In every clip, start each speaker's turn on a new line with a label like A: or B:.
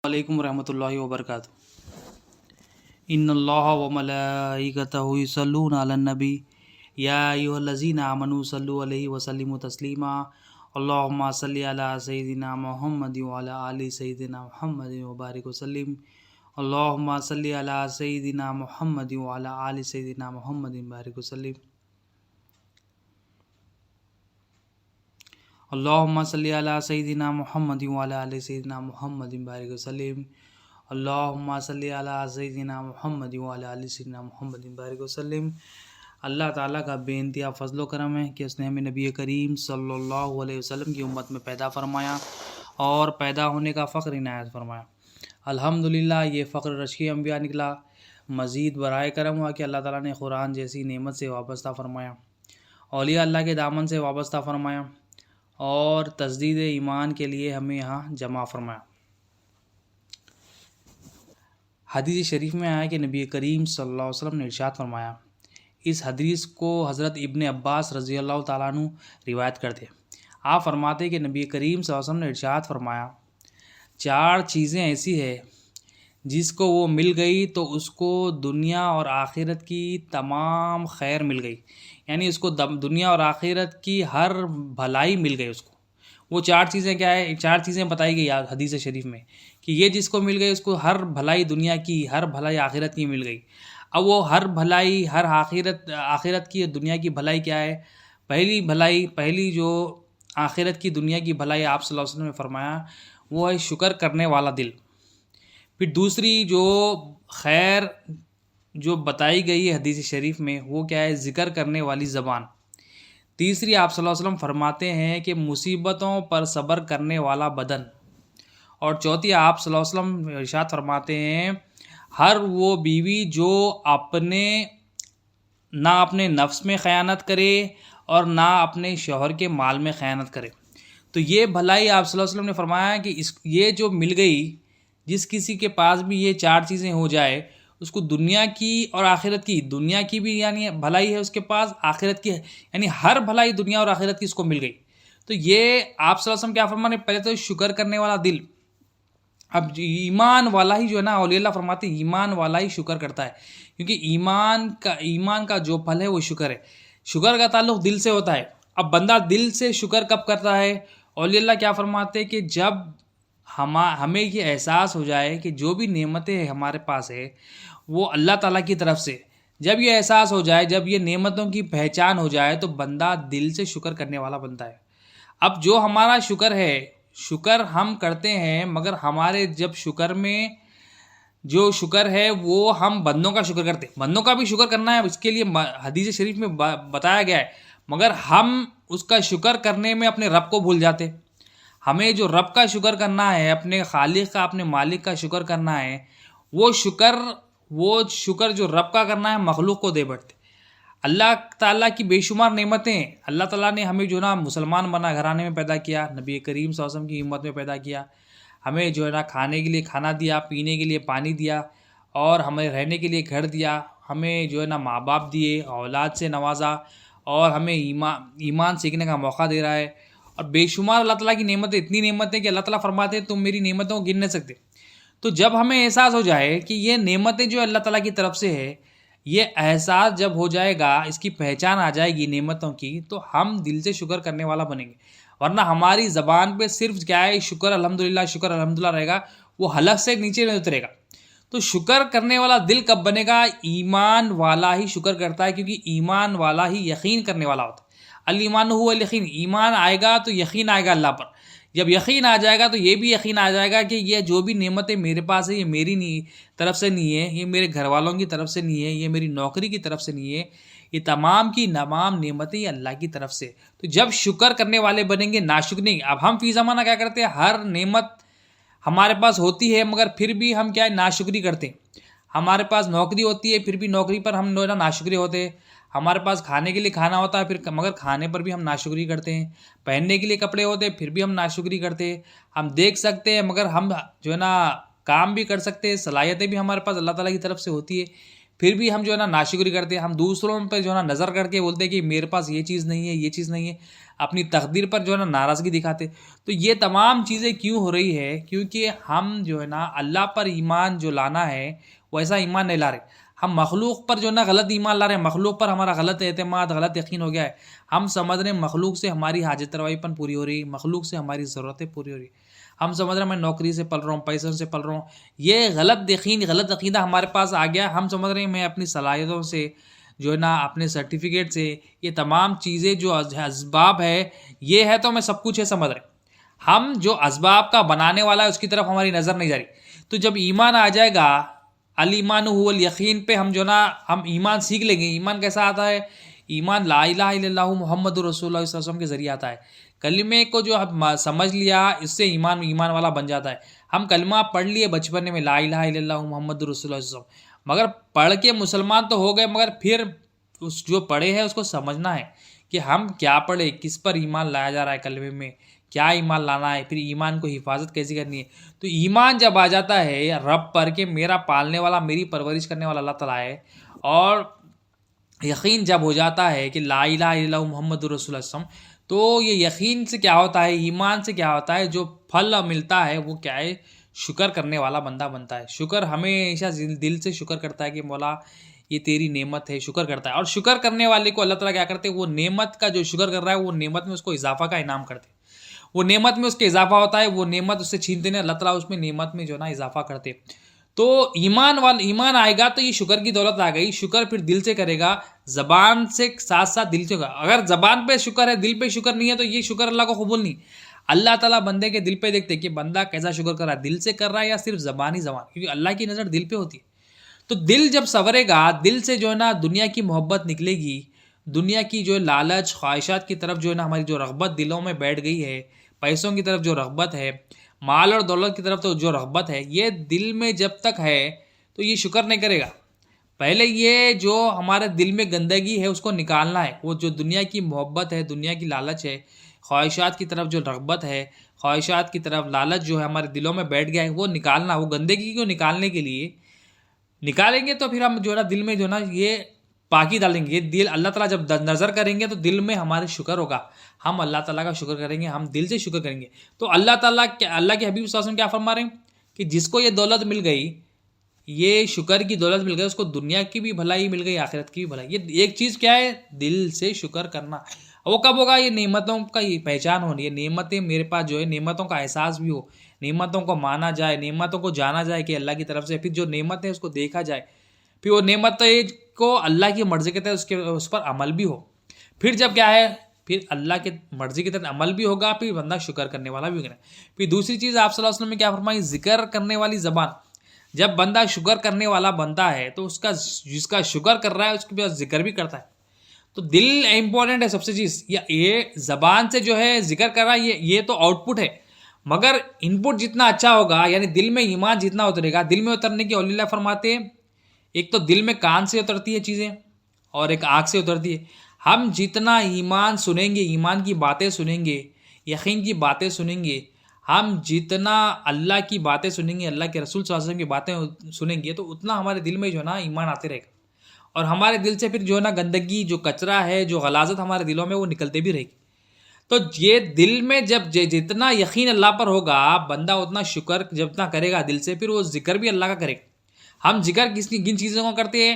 A: علیکم ورحمۃ اللہ وبرکاتہ۔ ان اللہ و ملائکتہ یصلون علی النبی یا ایھا الذین آمنوا صلوا علیہ وسلموا تسلیما اللہم صلی علی سیدنا محمد وعلی آل سیدنا محمد وبارک وسلم اللہم صلی علی سیدنا محمد وعلی آل سیدنا محمد وبارک وسلم اللہم صلی علی سیدنا محمد وعلی آل سیدنا محمد وبارک وسلم اللہم صلی علی سیدنا محمد وعلی آل سیدنا محمد وبارک وسلم۔ اللہ تعالیٰ کا بے انتہا فضل و کرم ہے کہ اس نے ہمیں نبی کریم صلی اللہ علیہ وسلم کی امت میں پیدا فرمایا اور پیدا ہونے کا فخر عنایت فرمایا۔ الحمدللہ یہ فخر رشک انبیاء نکلا۔ مزید برائے کرم ہوا کہ اللہ تعالیٰ نے قرآن جیسی نعمت سے وابستہ فرمایا، اولیاء اللہ کے دامن سے وابستہ فرمایا اور تجدید ایمان کے لیے ہمیں یہاں جمع فرمایا۔ حدیث شریف میں آیا کہ نبی کریم صلی اللہ علیہ وسلم نے ارشاد فرمایا، اس حدیث کو حضرت ابن عباس رضی اللہ تعالیٰ عنہ روایت کرتے۔ آپ فرماتے کہ نبی کریم صلی اللہ علیہ وسلم نے ارشاد فرمایا، 4 چیزیں ایسی ہیں جس کو وہ مل گئی تو اس کو دنیا اور آخرت کی تمام خیر مل گئی، یعنی اس کو دنیا اور آخرت کی ہر بھلائی مل گئی اس کو۔ وہ 4 چیزیں کیا ہے؟ 4 چیزیں بتائی گئی حدیث شریف میں کہ یہ جس کو مل گئی اس کو ہر بھلائی دنیا کی، ہر بھلائی آخرت کی مل گئی۔ اب وہ ہر بھلائی، ہر آخرت کی دنیا کی بھلائی کیا ہے؟ پہلی جو آخرت کی دنیا کی بھلائی آپ صلی اللہ علیہ وسلم نے فرمایا وہ ہے شکر کرنے والا دل۔ پھر دوسری جو خیر جو بتائی گئی ہے حدیث شریف میں وہ کیا ہے؟ ذکر کرنے والی زبان۔ تیسری آپ صلی اللہ علیہ وسلم فرماتے ہیں کہ مصیبتوں پر صبر کرنے والا بدن۔ اور چوتھی آپ صلی اللہ علیہ وسلم ارشاد فرماتے ہیں، ہر وہ بیوی جو نہ اپنے نفس میں خیانت کرے اور نہ اپنے شوہر کے مال میں خیانت کرے۔ تو یہ بھلائی آپ صلی اللہ علیہ وسلم نے فرمایا کہ یہ جو مل گئی، جس کسی کے پاس بھی یہ 4 چیزیں ہو جائے اس کو دنیا کی اور آخرت کی، دنیا کی بھی یعنی بھلائی ہے اس کے پاس، آخرت کی ہے یعنی ہر بھلائی دنیا اور آخرت کی اس کو مل گئی۔ تو یہ آپ صلی اللہ علیہ وسلم کیا فرمانے؟ پہلے تو شکر کرنے والا دل۔ اب ایمان والا ہی جو ہے نا، اولیاء اللہ فرماتے ہیں ایمان والا ہی شکر کرتا ہے، کیونکہ ایمان کا جو پھل ہے وہ شکر ہے۔ شکر کا تعلق دل سے ہوتا ہے۔ اب بندہ دل سے شکر کب کرتا ہے؟ اولیاء اللہ کیا فرماتے ہیں کہ جب ہمیں یہ احساس ہو جائے کہ جو بھی نعمتیں ہمارے پاس ہے وہ اللہ تعالیٰ کی طرف سے، جب یہ احساس ہو جائے، جب یہ نعمتوں کی پہچان ہو جائے تو بندہ دل سے شکر کرنے والا بنتا ہے۔ اب جو ہمارا شکر ہے، شکر ہم کرتے ہیں، مگر ہمارے جب شکر میں جو شکر ہے وہ ہم بندوں کا شکر کرتے ہیں، بندوں کا بھی شکر کرنا ہے، اس کے لیے حدیث شریف میں بتایا گیا ہے، مگر ہم اس کا شکر کرنے میں اپنے رب کو بھول جاتے۔ ہمیں جو رب کا شکر کرنا ہے، اپنے خالق کا، اپنے مالک کا شکر کرنا ہے، وہ شکر جو رب کا کرنا ہے مخلوق کو دے بیٹھتے۔ اللہ تعالیٰ کی بے شمار نعمتیں، اللہ تعالیٰ نے ہمیں جو نا مسلمان بنا گھرانے میں پیدا کیا، نبی کریم صلی اللہ علیہ وسلم کی امت میں پیدا کیا، ہمیں جو ہے نا کھانے کے لیے کھانا دیا، پینے کے لیے پانی دیا، اور ہمیں رہنے کے لیے گھر دیا، ہمیں جو ہے نا ماں باپ دیے، اولاد سے نوازا، اور ہمیں ایمان سیکھنے کا موقع دے رہا ہے، اور بے شمار اللہ تعالیٰ کی نعمتیں، اتنی نعمتیں کہ اللہ تعالیٰ فرماتے ہیں تم میری نعمتوں کو گن نہیں سکتے۔ تو جب ہمیں احساس ہو جائے کہ یہ نعمتیں جو اللہ تعالیٰ کی طرف سے ہے، یہ احساس جب ہو جائے گا، اس کی پہچان آ جائے گی نعمتوں کی، تو ہم دل سے شکر کرنے والا بنیں گے۔ ورنہ ہماری زبان پہ صرف کیا ہے؟ شکر الحمدللہ رہے گا، وہ حلق سے نیچے نہیں اترے گا۔ تو شکر کرنے والا دل کب بنے گا؟ ایمان والا ہی شکر کرتا ہے، کیونکہ ایمان والا ہی یقین کرنے والا ہوتا ہے۔ الایمان هو الیقین، ایمان آئے گا تو یقین آئے گا اللہ پر۔ جب یقین آ جائے گا تو یہ بھی یقین آ جائے گا کہ یہ جو بھی نعمتیں میرے پاس ہے یہ میری طرف سے نہیں ہے، یہ میرے گھر والوں کی طرف سے نہیں ہے، یہ میری نوکری کی طرف سے نہیں ہے، یہ تمام کی تمام نعمتیں اللہ کی طرف سے۔ تو جب شکر کرنے والے بنیں گے، ناشکر نہیں۔ اب ہم فی زمانہ کیا کرتے ہیں؟ ہر نعمت ہمارے پاس ہوتی ہے مگر پھر بھی ہم کیا ہے؟ ناشکری کرتے ہیں۔ ہمارے پاس نوکری ہوتی ہے پھر بھی نوکری پر ہم ناشکری ہوتے ہیں۔ ہمارے پاس کھانے کے لیے کھانا ہوتا ہے مگر کھانے پر بھی ہم ناشکری کرتے ہیں۔ پہننے کے لیے کپڑے ہوتے ہیں پھر بھی ہم ناشکری کرتے ہیں۔ ہم دیکھ سکتے ہیں مگر ہم جو ہے نا کام بھی کر سکتے ہیں، صلاحیتیں بھی ہمارے پاس اللہ تعالیٰ کی طرف سے ہوتی ہے، پھر بھی ہم جو ہے نا ناشکری کرتے ہیں. ہم دوسروں پہ جو ہے نا نظر کر کے بولتے ہیں کہ میرے پاس یہ چیز نہیں ہے، یہ چیز نہیں ہے، اپنی تقدیر پر جو ہے نا ناراضگی دکھاتے. تو یہ تمام چیزیں کیوں ہو رہی ہے؟ کیونکہ ہم جو ہے نا اللہ پر ایمان جو لانا ہے ویسا ایمان نہیں لا رہے. ہم مخلوق پر جو ہے نا غلط ایمان لا رہے ہیں. مخلوق پر ہمارا غلط اعتماد، غلط یقین ہو گیا ہے. ہم سمجھ رہے ہیں مخلوق سے ہماری حاجت روائی پن پوری ہو رہی ہے، مخلوق سے ہماری ضرورتیں پوری ہو رہی ہیں. ہم سمجھ رہے ہیں میں نوکری سے پل رہا ہوں، پیسوں سے پل رہا ہوں. یہ غلط یقین، غلط عقیدہ ہمارے پاس آ گیا. ہم سمجھ رہے ہیں میں اپنی صلاحیتوں سے جو ہے نا، اپنے سرٹیفکیٹ سے، یہ تمام چیزیں جو اسباب ہے یہ ہے تو میں سب کچھ ہے سمجھ رہے ہیں. ہم جو اسباب کا بنانے والا ہے اس کی طرف ہماری نظر نہیں جا رہی. تو جب ایمان آ جائے گا، الایمان هو الیقین پہ ہم جو نا ہم ایمان سیکھ لیں گے. ایمان کیسا آتا ہے؟ ایمان لا الہ الا اللہ محمد رسول اللہ صلی اللہ علیہ وسلم کے ذریعے آتا ہے. کلمے کو جو ہم سمجھ لیا اس سے ایمان والا بن جاتا ہے. ہم کلمہ پڑھ لیے بچپن میں لا الہ الا اللہ محمد رسول اللہ صلی اللہ علیہ وسلم، مگر پڑھ کے مسلمان تو ہو گئے، مگر پھر اس جو پڑھے ہیں اس کو سمجھنا ہے کہ ہم کیا پڑھے، کس پر ایمان لایا جا رہا ہے، کلمے میں کیا ایمان لانا ہے، پھر ایمان کو حفاظت کیسی کرنی ہے. تو ایمان جب آ جاتا ہے رب پر کہ میرا پالنے والا، میری پرورش کرنے والا اللہ تعالیٰ ہے، اور یقین جب ہو جاتا ہے کہ لا الہ الا اللہ محمد رسول اللہ صلی اللہ علیہ وسلم، تو یہ یقین سے کیا ہوتا ہے، ایمان سے کیا ہوتا ہے، جو پھل ملتا ہے وہ کیا ہے، شکر کرنے والا بندہ بنتا ہے. شکر ہمیشہ دل سے شکر کرتا ہے کہ مولا یہ تیری نعمت ہے، شکر کرتا ہے. اور شکر کرنے والے کو اللہ تعالیٰ کیا کرتے ہیں، وہ نعمت کا جو شکر کر رہا ہے وہ نعمت میں اس کو اضافہ کا انعام کرتے ہیں. وہ نعمت میں اس کے اضافہ ہوتا ہے، وہ نعمت اس سے چھینتے نہیں، اللہ تعالیٰ اس میں نعمت میں جو ہے نا اضافہ کرتے. تو ایمان آئے گا تو یہ شکر کی دولت آ گئی. شکر پھر دل سے کرے گا، زبان سے ساتھ ساتھ دل سے ہوگا. اگر زبان پہ شکر ہے، دل پہ شکر نہیں ہے، تو یہ شکر اللہ کو قبول نہیں. اللہ تعالیٰ بندے کے دل پہ دیکھتے کہ بندہ کیسا شکر کر رہا ہے، دل سے کر رہا ہے یا صرف زبان، کیونکہ اللہ کی نظر دل پہ ہوتی ہے. تو دل جب سنورے گا، دل سے جو ہے نا دنیا کی محبت نکلے گی، دنیا کی جو لالچ خواہشات کی طرف جو ہے نا ہماری جو رغبت دلوں میں بیٹھ گئی ہے، پیسوں کی طرف جو رغبت ہے، مال اور دولت کی طرف تو جو رغبت ہے، یہ دل میں جب تک ہے تو یہ شکر نہیں کرے گا. پہلے یہ جو ہمارے دل میں گندگی ہے اس کو نکالنا ہے. وہ جو دنیا کی محبت ہے، دنیا کی لالچ ہے، خواہشات کی طرف جو رغبت ہے، خواہشات کی طرف لالچ جو ہے ہمارے دلوں میں بیٹھ گیا ہے، وہ نکالنا. وہ گندگی کو نکالنے کے لیے نکالیں گے تو پھر ہم جو ہے نا دل میں جو ہے نا یہ پاکی ڈالیں گے. یہ دل اللہ تعالیٰ جب نظر کریں گے تو دل میں ہمارے شکر ہوگا، ہم اللہ تعالیٰ کا شکر کریں گے، ہم دل سے شکر کریں گے. تو اللہ تعالیٰ اللہ کے حبیب صلی اللہ علیہ وسلم کیا فرما رہے ہیں کہ جس کو یہ دولت مل گئی، یہ شکر کی دولت مل گئی، اس کو دنیا کی بھی بھلائی مل گئی، آخرت کی بھی بھلائی. یہ ایک چیز کیا ہے، دل سے شکر کرنا. وہ کب ہوگا؟ یہ نعمتوں کا یہ پہچان ہونی ہے. نعمتیں میرے پاس جو ہے، نعمتوں کا احساس بھی ہو، نعمتوں کو مانا جائے، نعمتوں کو جانا جائے کہ اللہ کی طرف سے، پھر جو نعمت ہے اس کو دیکھا جائے، پھر وہ نعمت کو اللہ کی مرضی کے تحت اس پر عمل بھی ہو. پھر جب کیا ہے، پھر اللہ کے مرضی کے تحت عمل بھی ہوگا، پھر بندہ شکر کرنے والا بھی ہوگا. پھر دوسری چیز آپ صلی اللہ علیہ وسلم نے کیا فرمائی، ذکر کرنے والی زبان. جب بندہ شکر کرنے والا بنتا ہے تو اس کا جس کا شکر کر رہا ہے اس کے پاس ذکر بھی کرتا ہے. تو دل امپورٹنٹ ہے سب سے چیز. یہ زبان سے جو ہے ذکر کر رہا ہے، یہ تو آؤٹ پٹ ہے، مگر ان پٹ جتنا اچھا ہوگا، یعنی دل میں ایمان جتنا اترے گا. دل میں اترنے کی اولیاء فرماتے ہیں، ایک تو دل میں کان سے اترتی ہے چیزیں، اور ایک آنکھ سے اترتی ہے. ہم جتنا ایمان سنیں گے، ایمان کی باتیں سنیں گے، یقین کی باتیں سنیں گے، ہم جتنا اللہ کی باتیں سنیں گے، اللہ کے رسول صلی اللہ علیہ وسلم کی باتیں سنیں گے، تو اتنا ہمارے دل میں جو ہے نا ایمان آتے رہے گا. اور ہمارے دل سے پھر جو ہے نا گندگی، جو کچرا ہے، جو غلاظت ہمارے دلوں میں، وہ نکلتے بھی رہے گی. تو یہ دل میں جب جتنا یقین اللہ پر ہوگا، بندہ اتنا شکر جتنا کرے گا دل سے، پھر وہ ذکر بھی اللہ کا کرے گا. ہم ذکر کن چیزوں کو کرتے ہیں؟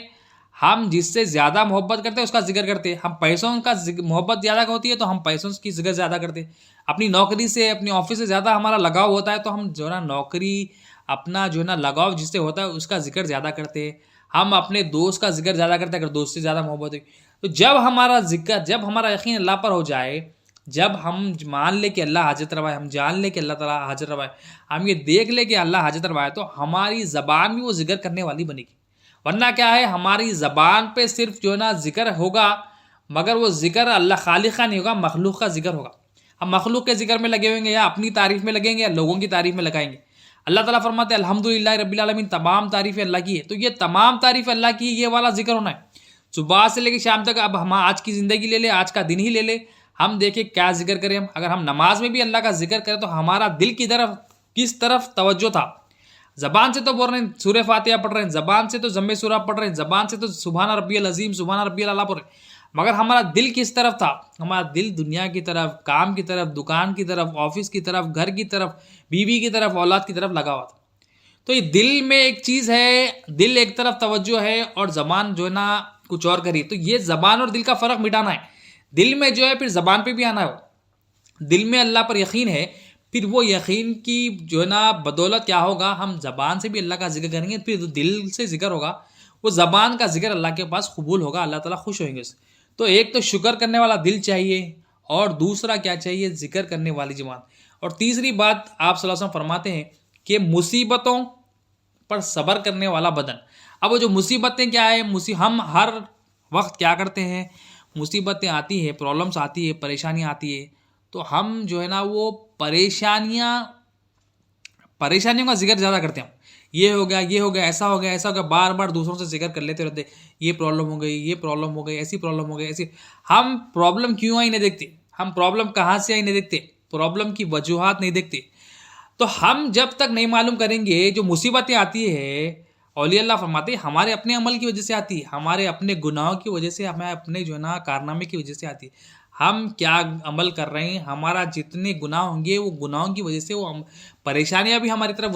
A: ہم جس سے زیادہ محبت کرتے ہیں اس کا ذکر کرتے ہیں. ہم پیسوں کا محبت زیادہ ہوتی ہے تو ہم پیسوں کی ذکر زیادہ کرتے ہیں. اپنی نوکری سے، اپنی آفس سے زیادہ ہمارا لگاؤ ہوتا ہے تو ہم جو ہے نا نوکری، اپنا جو ہے نا لگاؤ جس سے ہوتا ہے اس کا ذکر زیادہ کرتے ہیں. ہم اپنے دوست کا ذکر زیادہ کرتے ہیں اگر دوست سے زیادہ محبت ہے. تو جب ہمارا ذکر، جب ہمارا یقین اللہ پر ہو جائے، جب ہم مان لے کہ اللہ حاجت روا ہے، ہم جان لے کہ اللہ تعالیٰ حاجت روا ہے، ہم یہ دیکھ لے کہ اللہ حاجت روا ہے، تو ہماری زبان بھی وہ ذکر کرنے والی بنے گی. ورنہ کیا ہے، ہماری زبان پہ صرف جو ہے نا ذکر ہوگا، مگر وہ ذکر اللہ خالق کا نہیں ہوگا، مخلوق کا ذکر ہوگا. ہم مخلوق کے ذکر میں لگے ہوئیں گے، یا اپنی تعریف میں لگیں گے، یا لوگوں کی تعریف میں لگائیں گے. اللہ تعالیٰ فرماتے ہیں الحمدللہ رب العالمین، تمام تعریفیں اللہ کی ہے. تو یہ تمام تعریفیں اللہ کی، یہ والا ذکر ہونا ہے. صبح سے لے کے شام تک. اب ہم آج کی زندگی لے لے، آج کا دن ہی لے لے، ہم دیکھیں کیا ذکر کریں. اگر ہم نماز میں بھی اللہ کا ذکر کریں تو ہمارا دل کی طرف کس طرف توجہ تھا. زبان سے تو بول رہے ہیں سورہ فاتحہ پڑھ رہے ہیں، زبان سے تو ضم سورہ پڑھ رہے ہیں، زبان سے تو سبحان ربی العظیم سبحان ربی الاعلیٰ پڑھ رہے ہیں، مگر ہمارا دل کس طرف تھا؟ ہمارا دل دنیا کی طرف، کام کی طرف، دکان کی طرف، آفس کی طرف، گھر کی طرف، بیوی کی طرف، اولاد کی طرف لگا ہوا تھا۔ تو یہ دل میں ایک چیز ہے، دل ایک طرف توجہ ہے اور زبان جو ہے نا کچھ اور کری، تو یہ زبان اور دل کا فرق مٹانا ہے۔ دل میں جو ہے پھر زبان پہ بھی آنا ہے، وہ دل میں اللہ پر یقین ہے، پھر وہ یقین کی جو ہے نا بدولت کیا ہوگا، ہم زبان سے بھی اللہ کا ذکر کریں گے، پھر جو دل سے ذکر ہوگا وہ زبان کا ذکر اللہ کے پاس قبول ہوگا، اللہ تعالیٰ خوش ہوئیں گے اس سے۔ تو ایک تو شکر کرنے والا دل چاہیے، اور دوسرا کیا چاہیے؟ ذکر کرنے والی زبان، اور تیسری بات آپ صلی اللہ علیہ وسلم فرماتے ہیں کہ مصیبتوں پر صبر کرنے والا بدن۔ اب وہ جو مصیبتیں کیا ہے، ہم ہر وقت کیا کرتے ہیں، مصیبتیں آتی ہے، پرابلمس آتی ہے، پریشانیاں آتی ہے، تو ہم جو ہے نا وہ پریشانیوں کا ذکر زیادہ کرتے ہیں، یہ ہو گیا، یہ ہو گیا، ایسا ہو گیا، ایسا ہو گیا، بار بار دوسروں سے ذکر کر لیتے رہتے، یہ پرابلم ہو گئی، یہ پرابلم ہو گئی، ایسی پرابلم ہو گئی، ایسی۔ ہم پرابلم کیوں آئی نہیں دیکھتے، ہم پرابلم کہاں سے آئی نہیں دیکھتے، پرابلم کی وجوہات نہیں دیکھتے۔ تو ہم جب تک نہیں معلوم کریں گے جو مصیبتیں آتی ہے، اولیاء اللہ فرماتے ہیں ہمارے اپنے عمل کی وجہ سے آتی ہے، ہمارے اپنے گناہوں کی وجہ سے، ہمیں اپنے جو ہے نا کارنامے کی وجہ سے آتی ہے۔ ہم کیا عمل کر رہے ہیں، ہمارا جتنے گناہ ہوں گے وہ گناہوں کی وجہ سے وہ پریشانیاں بھی ہماری طرف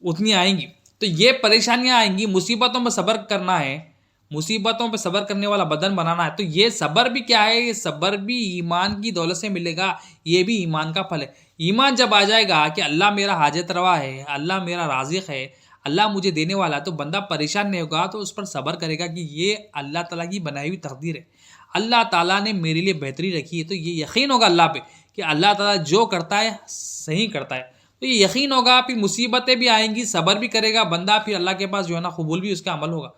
A: اتنی آئیں گی۔ تو یہ پریشانیاں آئیں گی، مصیبتوں پہ صبر کرنا ہے، مصیبتوں پہ صبر کرنے والا بدن بنانا ہے۔ تو یہ صبر بھی کیا ہے، یہ صبر بھی ایمان کی دولت سے ملے گا، یہ بھی ایمان کا پھل ہے۔ ایمان جب آ جائے گا کہ اللہ میرا حاجت روا ہے، اللہ میرا رازق ہے، اللہ مجھے دینے والا ہے، تو بندہ پریشان نہیں ہوگا، تو اس پر صبر کرے گا کہ یہ اللہ تعالیٰ کی بنائی ہوئی تقدیر ہے، اللہ تعالیٰ نے میرے لیے بہتری رکھی ہے۔ تو یہ یقین ہوگا اللہ پہ کہ اللہ تعالیٰ جو کرتا ہے صحیح کرتا ہے، تو یہ یقین ہوگا، پھر مصیبتیں بھی آئیں گی، صبر بھی کرے گا بندہ، پھر اللہ کے پاس جو ہے نا قبول بھی اس کا عمل ہوگا۔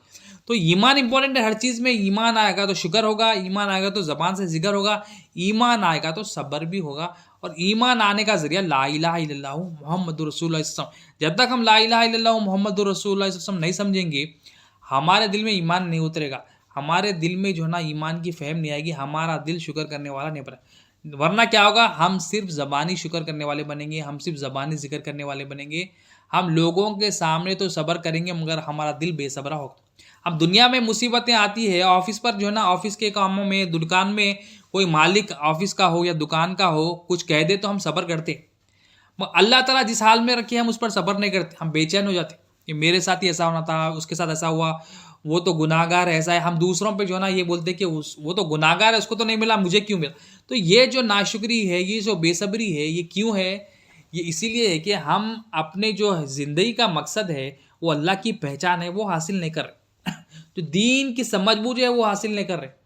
A: تو ایمان امپورٹنٹ ہے ہر چیز میں، ایمان آئے گا تو شکر ہوگا، ایمان آئے گا تو زبان سے ذکر ہوگا، ایمان آئے گا تو صبر بھی ہوگا، اور ایمان آنے کا ذریعہ لا الہ الا اللہ محمد رسول اللہ صلی اللہ علیہ وسلم۔ جب تک ہم لا الہ الا اللہ محمد رسول اللہ صلی اللہ علیہ وسلم نہیں سمجھیں گے، ہمارے دل میں ایمان نہیں اترے گا، ہمارے دل میں جو ہے نا ایمان کی فہم نہیں آئے گی، ہمارا دل شکر کرنے والا نہیں بنے، ورنہ کیا ہوگا، ہم صرف زبانی شکر کرنے والے بنیں گے، ہم صرف زبانی ذکر کرنے والے بنیں گے، ہم لوگوں کے سامنے تو صبر کریں گے مگر ہمارا دل بے صبرا ہوگا۔ اب دنیا میں مصیبتیں آتی ہے، آفس پر جو ہے نا، آفس کے کاموں میں، دکان میں کوئی مالک آفس کا ہو یا دکان کا ہو کچھ کہہ دے تو ہم صبر کرتے، اللہ تعالیٰ جس حال میں رکھے ہم اس پر صبر نہیں کرتے، ہم بے چین ہو جاتے کہ میرے ساتھ ہی ایسا ہونا تھا، اس کے ساتھ ایسا ہوا، وہ تو گناہ گار ایسا ہے، ہم دوسروں پہ جو ہے نا یہ بولتے کہ وہ تو گناہ گار ہے، اس کو تو نہیں ملا، مجھے کیوں ملا۔ تو یہ جو ناشکری ہے، یہ جو بے صبری ہے، یہ کیوں ہے؟ یہ اسی لیے ہے کہ ہم اپنے جو زندگی کا مقصد ہے، وہ اللہ کی پہچان ہے، وہ حاصل نہیں کر رہے، جو دین کی سمجھ بوجھ ہے وہ حاصل نہیں کر رہے،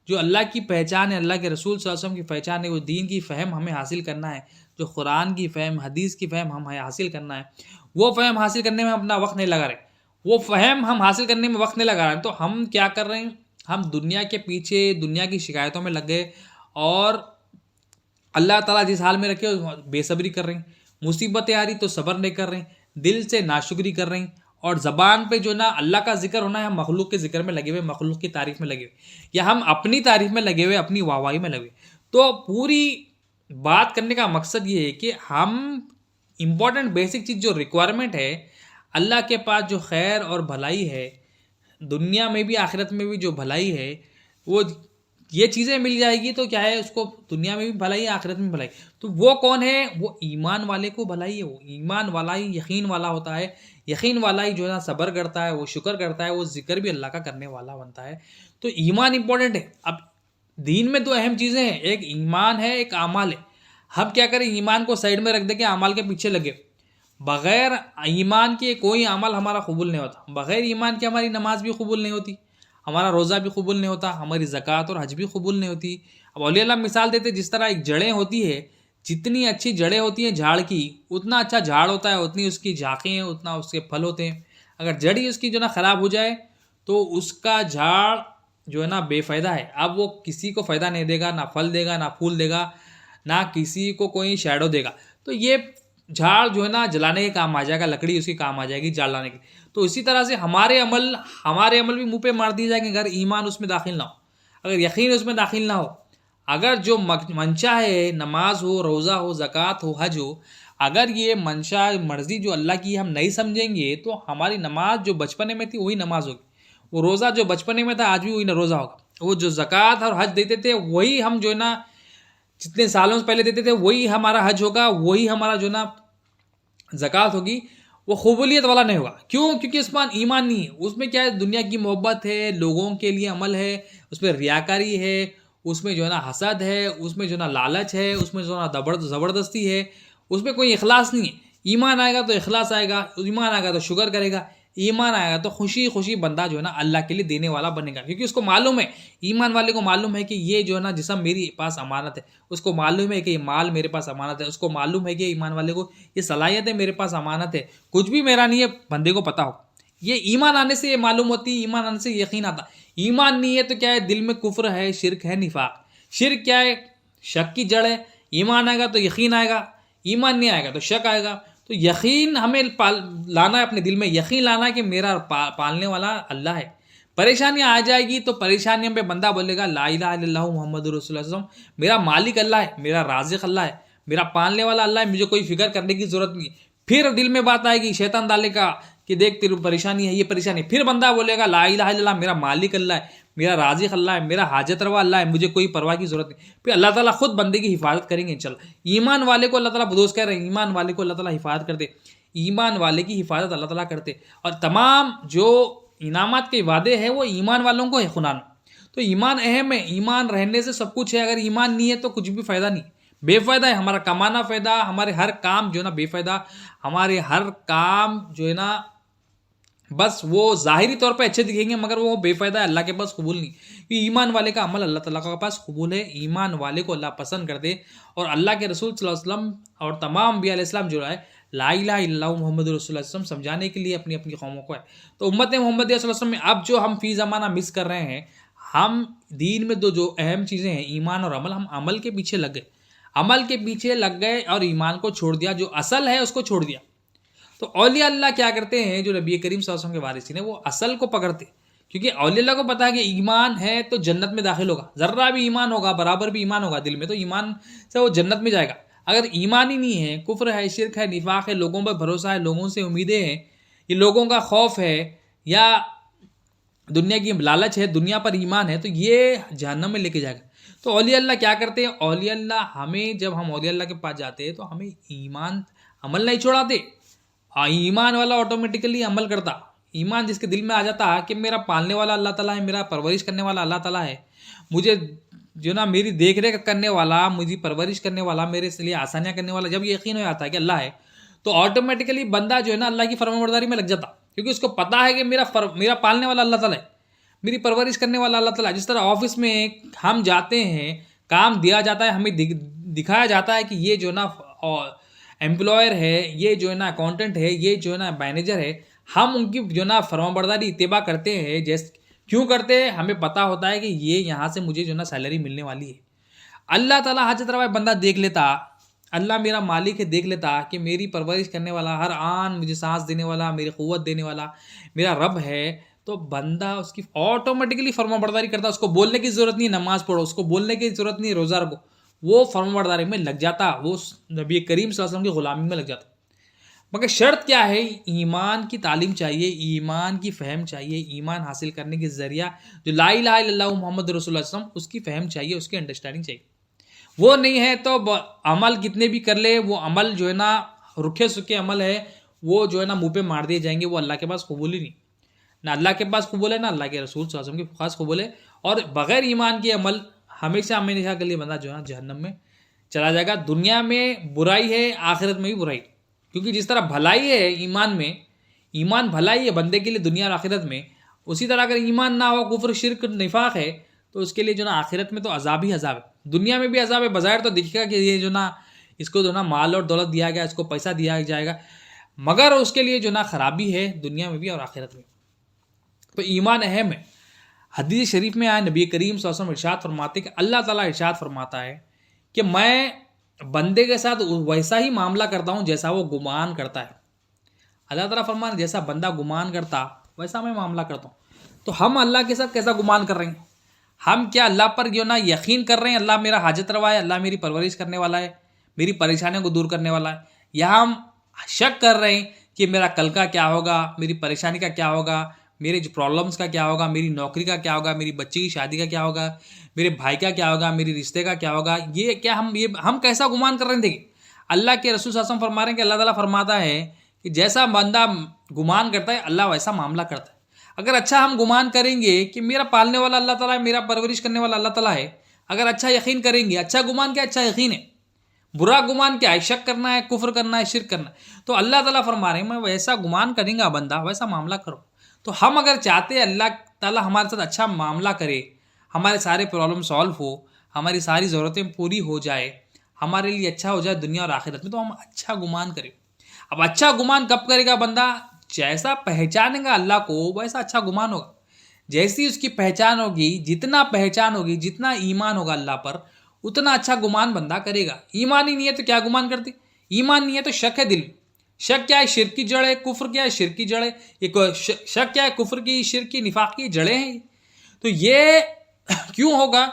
A: جو اللہ کی پہچان ہے، اللہ کے رسول صلی اللہ علیہ وسلم کی پہچان ہے، وہ دین کی فہم ہمیں حاصل کرنا ہے، جو قرآن کی فہم، حدیث کی فہم ہمیں حاصل کرنا ہے، وہ فہم حاصل کرنے میں اپنا وقت نہیں لگا رہے، وہ فہم ہم حاصل کرنے میں وقت نہیں لگا رہے ہیں، تو ہم کیا کر رہے ہیں، ہم دنیا کے پیچھے، دنیا کی شکایتوں میں لگ گئے، اور اللہ تعالیٰ جس حال میں رکھے بے صبری کر رہے ہیں، مصیبتیں آ رہی تو صبر نہیں کر رہے ہیں، دل سے ناشکری کر رہے ہیں، اور زبان پہ جو نا اللہ کا ذکر ہونا ہے، ہم مخلوق کے ذکر میں لگے ہوئے، مخلوق کی تعریف میں لگے ہوئے، یا ہم اپنی تعریف میں لگے ہوئے، اپنی واہواہی میں لگے ہوئے۔ تو پوری بات کرنے کا مقصد یہ ہے کہ ہم امپورٹنٹ بیسک چیز جو ریکوائرمنٹ ہے، اللہ کے پاس جو خیر اور بھلائی ہے، دنیا میں بھی آخرت میں بھی جو بھلائی ہے، وہ یہ چیزیں مل جائے گی تو کیا ہے، اس کو دنیا میں بھی بھلائی ہے، آخرت میں بھی بھلائی۔ تو وہ کون ہے؟ وہ ایمان والے کو بھلائی ہے، وہ ایمان والا ہی یقین والا ہوتا ہے، یقین والا ہی جو ہے نا صبر کرتا ہے، وہ شکر کرتا ہے، وہ ذکر بھی اللہ کا کرنے والا بنتا ہے۔ تو ایمان امپورٹنٹ ہے۔ اب دین میں دو اہم چیزیں ہیں، ایک ایمان ہے، ایک اعمال ہے۔ ہم کیا کریں، ایمان کو سائڈ میں رکھ دیں کہ اعمال کے پیچھے لگے، بغیر ایمان کے کوئی عمل ہمارا قبول نہیں ہوتا، بغیر ایمان کے ہماری نماز بھی قبول نہیں ہوتی، ہمارا روزہ بھی قبول نہیں ہوتا، ہماری زکوٰۃ اور حج بھی قبول نہیں ہوتی۔ اب اولیاء اللہ مثال دیتے، جس طرح ایک جڑیں ہوتی ہے، جتنی اچھی جڑیں ہوتی ہیں جھاڑ کی، اتنا اچھا جھاڑ ہوتا ہے، اتنی اس کی جھاقیں ہیں، اتنا اس کے پھل ہوتے ہیں۔ اگر جڑ ہی اس کی جو نا خراب ہو جائے تو اس کا جھاڑ جو ہے نا بے فائدہ ہے، اب وہ کسی کو فائدہ نہیں دے گا، نہ پھل دے گا، نہ پھول دے گا، نہ کسی کو کوئی شیڈو دے گا۔ تو یہ جھاڑ جو ہے نا جلانے کے کام آ جائے گا، لکڑی اس کی کام آ جائے گی جال لانے کی۔ تو اسی طرح سے ہمارے عمل بھی منہ پہ مار دیے جائیں گے اگر ایمان اس میں داخل نہ ہو، اگر یقین اس میں داخل نہ ہو، اگر جو منشا ہے، نماز ہو، روزہ ہو، زکوٰۃ ہو، حج ہو، اگر یہ منشا مرضی جو اللہ کی ہم نہیں سمجھیں گے تو ہماری نماز جو بچپنے میں تھی وہی نماز ہوگی، وہ روزہ جو بچپنے میں تھا آج بھی وہی روزہ ہوگا، وہ جو زکوٰۃ اور حج دیتے تھے وہی ہم جو ہے نا جتنے سالوں سے پہلے دیتے تھے وہی ہمارا حج ہوگا، وہی ہمارا جو ہے نا زکوٰۃ ہوگی، وہ قبولیت والا نہیں ہوگا۔ کیوں؟ کیونکہ اس میں ایمان نہیں ہے، اس میں کیا ہے، دنیا کی محبت ہے، لوگوں کے لیے عمل ہے، اس میں ریاکاری ہے، اس میں جو ہے نا حسد ہے، اس میں جو ہے نا لالچ ہے، اس میں جو ہے نا زبردستی ہے، اس میں کوئی اخلاص نہیں ہے۔ ایمان آئے گا تو اخلاص آئے گا، ایمان آئے گا تو شکر کرے گا، ایمان آئے گا تو خوشی خوشی بندہ جو ہے نا اللہ کے لیے دینے والا بنے گا، کیونکہ اس کو معلوم ہے، ایمان والے کو معلوم ہے کہ یہ جو ہے نا جسم میری پاس امانت ہے، اس کو معلوم ہے کہ یہ مال میرے پاس امانت ہے، اس کو معلوم ہے کہ ایمان والے کو یہ صلاحیت ہے میرے پاس امانت ہے، کچھ بھی میرا نہیں ہے، بندے کو پتہ ہو۔ یہ ایمان آنے سے یہ معلوم ہوتی ہے، ایمان آنے سے یقین آتا۔ ایمان نہیں ہے تو کیا ہے، دل میں کفر ہے، شرک ہے، نفاق۔ شرک کیا ہے؟ شک کی جڑ ہے۔ ایمان آئے گا تو یقین آئے گا، ایمان نہیں آئے گا تو شک آئے گا۔ تو یقین ہمیں لانا ہے، اپنے دل میں یقین لانا ہے کہ میرا پالنے والا اللہ ہے۔ پریشانیاں آ جائے گی تو پریشانیوں پہ بندہ بولے گا لا الہ الا اللہ محمد رسول اللہ صلی اللہ علیہ وسلم، میرا مالک اللہ ہے، میرا رازق اللہ ہے، میرا پالنے والا اللہ ہے، مجھے کوئی فکر کرنے کی ضرورت نہیں ہے۔ پھر دل میں بات آئے گی، شیطان ڈالے گا کہ دیکھ تیری پریشانی ہے، یہ پریشانی ہے، پھر بندہ بولے گا لا الہ الا اللہ، میرا مالک اللہ ہے، میرا رازق اللہ ہے، میرا حاجت روا اللہ ہے، مجھے کوئی پرواہ کی ضرورت نہیں۔ پھر اللہ تعالیٰ خود بندے کی حفاظت کریں گے انشاءاللہ۔ ایمان والے کو اللہ تعالیٰ بدوس کہہ رہے ہیں، ایمان والے کو اللہ تعالیٰ حفاظت کرتے، ایمان والے کی حفاظت اللہ تعالیٰ کرتے، اور تمام جو انعامات کے وعدے ہیں وہ ایمان والوں کو ہے خنان۔ تو ایمان اہم ہے، ایمان رہنے سے سب کچھ ہے، اگر ایمان نہیں ہے تو کچھ بھی فائدہ نہیں، بے فائدہ ہے، ہمارا کمانا فائدہ، ہمارے ہر کام جو ہے نا بے فائدہ، ہمارے ہر کام جو ہے نا بس وہ ظاہری طور پہ اچھے دکھیں گے مگر وہ بے فائدہ ہے، اللہ کے پاس قبول نہیں۔ یہ ایمان والے کا عمل اللہ تعالیٰ کے پاس قبول ہے، ایمان والے کو اللہ پسند کر دے، اور اللہ کے رسول صلی اللہ علیہ وسلم اور تمام انبیاء علیہ السلام جو ہے لا الہ الا اللہ محمد رسول اللہ صلی اللہ علیہ وسلم سمجھانے کے لیے اپنی اپنی قوموں کو ہے۔ تو امت محمدیہ صلی اللہ علیہ وسلم میں اب جو ہم فی زمانہ مس کر رہے ہیں، ہم دین میں جو اہم چیزیں ہیں ایمان اور عمل، ہم عمل کے پیچھے لگ گئے، عمل کے پیچھے لگ گئے اور ایمان کو چھوڑ دیا، جو اصل ہے اس کو چھوڑ دیا۔ تو اولیاء اللہ کیا کرتے ہیں، جو نبی کریم صلی اللہ علیہ وسلم کے وارثین ہیں وہ اصل کو پکڑتے، کیونکہ اولیاء اللہ کو پتا ہے کہ ایمان ہے تو جنت میں داخل ہوگا، ذرہ بھی ایمان ہوگا، برابر بھی ایمان ہوگا دل میں، تو ایمان سے وہ جنت میں جائے گا۔ اگر ایمان ہی نہیں ہے، کفر ہے، شرک ہے، نفاق ہے، لوگوں پر بھروسہ ہے، لوگوں سے امیدیں ہیں، یہ لوگوں کا خوف ہے، یا دنیا کی لالچ ہے، دنیا پر ایمان ہے، تو یہ جہنم میں لے کے جائے گا۔ تو اولیاء اللہ کیا کرتے ہیں، اولیاء اللہ ہمیں، جب ہم اولیاء اللہ کے پاس جاتے ہیں تو ہمیں ایمان عمل نہیں چھوڑاتے، ایمان والا آٹومیٹیکلی عمل کرتا، ایمان جس کے دل میں آ جاتا کہ میرا پالنے والا اللہ تعالیٰ ہے، میرا پرورش کرنے والا اللہ تعالیٰ ہے، مجھے جو نا میری دیکھ ریکھ کرنے والا، مجھے پرورش کرنے والا، میرے لیے آسانیاں کرنے والا، جب یہ یقین ہو جاتا ہے کہ اللہ ہے تو آٹومیٹیکلی بندہ جو ہے نا اللہ کی فرمانبرداری میں لگ جاتا، کیونکہ اس کو پتہ ہے کہ میرا پالنے والا اللہ تعالیٰ ہے، میری پرورش کرنے والا اللہ تعالیٰ ہے۔ جس طرح آفس میں ہم جاتے ہیں، کام دیا جاتا ہے، ہمیں دکھایا جاتا ہے کہ یہ جو نا امپلائر ہے، یہ جو ہے نا اکاؤنٹنٹ ہے، یہ جو ہے نا مینیجر ہے، ہم ان کی جو نا فرمانبرداری اتباع کرتے ہیں، کیوں کرتے ہیں؟ ہمیں پتہ ہوتا ہے کہ یہ یہاں سے مجھے جو نا سیلری ملنے والی ہے۔ اللہ تعالیٰ حاجت روا بندہ دیکھ لیتا، اللہ میرا مالک ہے دیکھ لیتا کہ میری پرورش کرنے والا، ہر آن مجھے سانس دینے والا، میری قوت دینے والا میرا رب ہے، تو بندہ اس کی آٹومیٹکلی فرمانبرداری کرتا، اس کو بولنے کی ضرورت نہیں نماز پڑھو، اس کو بولنے کی ضرورت نہیں روزہ رکھو، وہ فرمانبرداری میں لگ جاتا، وہ نبی کریم صلی اللہ علیہ وسلم کی غلامی میں لگ جاتا۔ مگر شرط کیا ہے، ایمان کی تعلیم چاہیے، ایمان کی فہم چاہیے، ایمان حاصل کرنے کے ذریعہ جو لا الہ الا اللہ محمد رسول اللہ صلی اللہ علیہ وسلم، اس کی فہم چاہیے، اس کی انڈرسٹینڈنگ چاہیے۔ وہ نہیں ہے تو عمل کتنے بھی کر لے، وہ عمل جو ہے نا رکھے سکے عمل ہے، وہ جو ہے نا منہ پہ مار دیے جائیں گے، وہ اللہ کے پاس قبول ہی نہیں، نہ اللہ کے پاس قبول ہے، نہ اللہ کے رسول صلی اللہ علیہ وسلم کے پاس قبول ہے۔ اور بغیر ایمان کے عمل ہمیشہ کے لیے بندہ جو ہے نا جہنم میں چلا جائے گا۔ دنیا میں برائی ہے، آخرت میں بھی برائی، کیونکہ جس طرح بھلائی ہے ایمان میں، ایمان بھلائی ہے بندے کے لیے دنیا اور آخرت میں، اسی طرح اگر ایمان نہ ہو، کفر شرک نفاق ہے، تو اس کے لیے جو نا آخرت میں تو عذاب ہی عذاب ہے، دنیا میں بھی عذاب ہے۔ بظاہر تو دکھے گا کہ یہ جو نا اس کو جو نا مال اور دولت دیا گیا، اس کو پیسہ دیا جائے گا، مگر اس کے لیے جو نا خرابی ہے دنیا میں بھی اور آخرت میں۔ تو ایمان اہم ہے۔ حدیث شریف میں آئے نبی کریم صلی اللہ علیہ وسلم ارشاد فرماتے کہ اللہ تعالیٰ ارشاد فرماتا ہے کہ میں بندے کے ساتھ ویسا ہی معاملہ کرتا ہوں جیسا وہ گمان کرتا ہے۔ اللہ تعالیٰ فرماتا جیسا بندہ گمان کرتا ویسا میں معاملہ کرتا ہوں۔ تو ہم اللہ کے ساتھ کیسا گمان کر رہے ہیں؟ ہم کیا اللہ پر جو نا یقین کر رہے ہیں اللہ میرا حاجت روا ہے، اللہ میری پرورش کرنے والا ہے، میری پریشانیوں کو دور کرنے والا ہے، یا ہم شک کر رہے ہیں کہ میرا کل کا کیا ہوگا، میری پریشانی کا کیا ہوگا، میرے جو پرابلمس کا کیا ہوگا، میری نوکری کا کیا ہوگا، میری بچی کی شادی کا کیا ہوگا، میرے بھائی کا کیا ہوگا، میری رشتے کا کیا ہوگا، یہ کیا ہم کیسا گمان کر رہے ہیں؟ دیکھیں اللہ کے رسول صلی اللہ علیہ وسلم فرما رہے ہیں کہ اللہ تعالیٰ فرماتا ہے کہ جیسا بندہ گمان کرتا ہے اللہ ویسا معاملہ کرتا ہے۔ اگر اچھا ہم گمان کریں گے کہ میرا پالنے والا اللہ تعالیٰ ہے، میرا پرورش کرنے والا اللہ تعالیٰ ہے، اگر اچھا یقین کریں گے، اچھا گمان کیا اچھا یقین ہے، برا گمان کیا ہے شک کرنا ہے، کفر کرنا ہے، شرک کرنا ہے، تو اللہ تعالیٰ فرما رہے ہیں میں ویسا گمان کریں گا بندہ ویسا معاملہ کرو۔ تو ہم اگر چاہتے ہیں اللہ تعالیٰ ہمارے ساتھ اچھا معاملہ کرے، ہمارے سارے پرابلم سالو ہو، ہماری ساری ضرورتیں پوری ہو جائے، ہمارے لیے اچھا ہو جائے دنیا اور آخرت میں، تو ہم اچھا گمان کریں۔ اب اچھا گمان کب کرے گا بندہ؟ جیسا پہچانے گا اللہ کو ویسا اچھا گمان ہوگا۔ جیسی اس کی پہچان ہوگی، جتنا پہچان ہوگی، جتنا ایمان ہوگا اللہ پر، اتنا اچھا گمان بندہ کرے گا۔ ایمان ہی نہیں ہے تو کیا گمان کرتے؟ ایمان نہیں ہے تو شک ہے دل میں۔ شک کیا ہے؟ شرک کی جڑ ہے۔ کفر کیا ہے؟ شرک کی جڑ ہے۔ یہ شک کیا ہے؟ کفر کی، شرک کی، نفاق کی جڑیں ہیں۔ تو یہ کیوں ہوگا؟